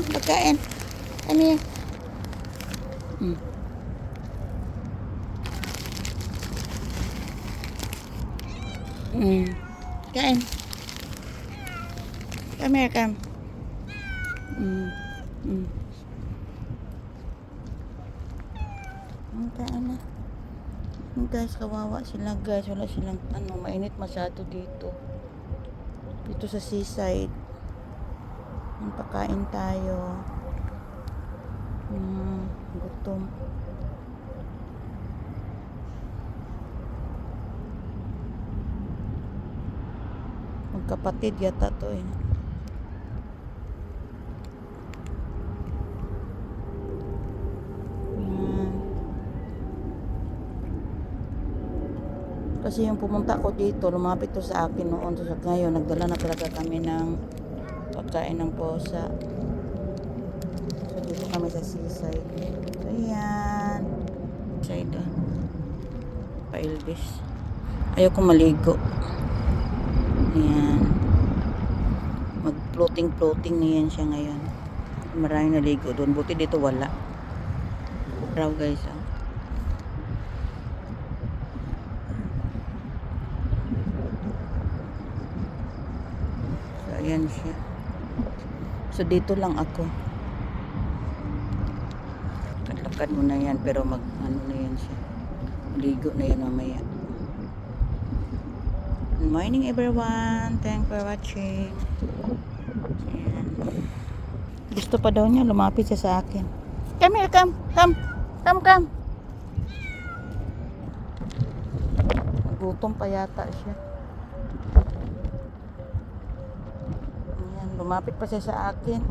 Pagkain. Come here. Mm. Kain. Come here, come. Kain na. Guys, kawawa sila guys. Wala silang mainit masyado dito. Dito sa seaside. Pakain tayo. Gutom. Magkapatid yata to eh. Kasi yung pumunta ko dito, lumapit to sa akin noon. So ngayon, nagdala na talaga kami ng pagkain ng posa. So dito kami sa seaside. So yan. Side Pa-Elvis. Ayoko maligo. Ayan. Mag-floating na yan siya ngayon. Maraming naligo doon. Buti dito wala. Raw guys. So ayan siya. So dito lang ako. Lakad mo na yan. Pero na yan siya. Maligo na yan mamaya. Good morning everyone. Thanks for watching. Ayan. Gusto pa daw niya lumapit siya sa akin. Come here, come. Gutom pa yata siya. Ayan, lumapit pa siya sa akin.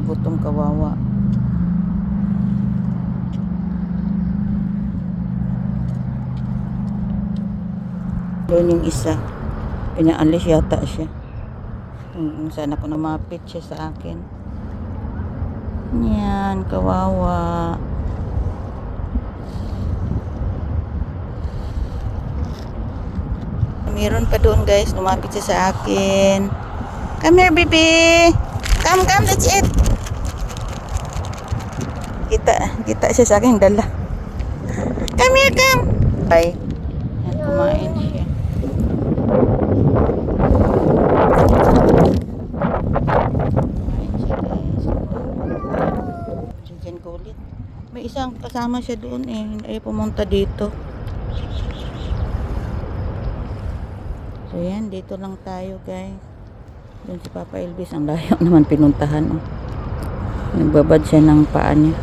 Gutom kawawa. Doon yung isa. Pinaalis yata siya. Sana ko namapit siya sa akin. Yan, kawawa. Meron pa doon guys, lumapit siya sa akin. Come here baby. Come, that's it. Kita siya sa akin, dala. Come here, come. Bye. Yan, kumain siya. Kumain siya guys. Diyan ko ulit. May isang kasama siya doon eh. Ay pumunta dito. So yan, dito lang tayo guys. Doon si Papa Elvis, ang layo naman pinuntahan. Nagbabad siya ng paa niya.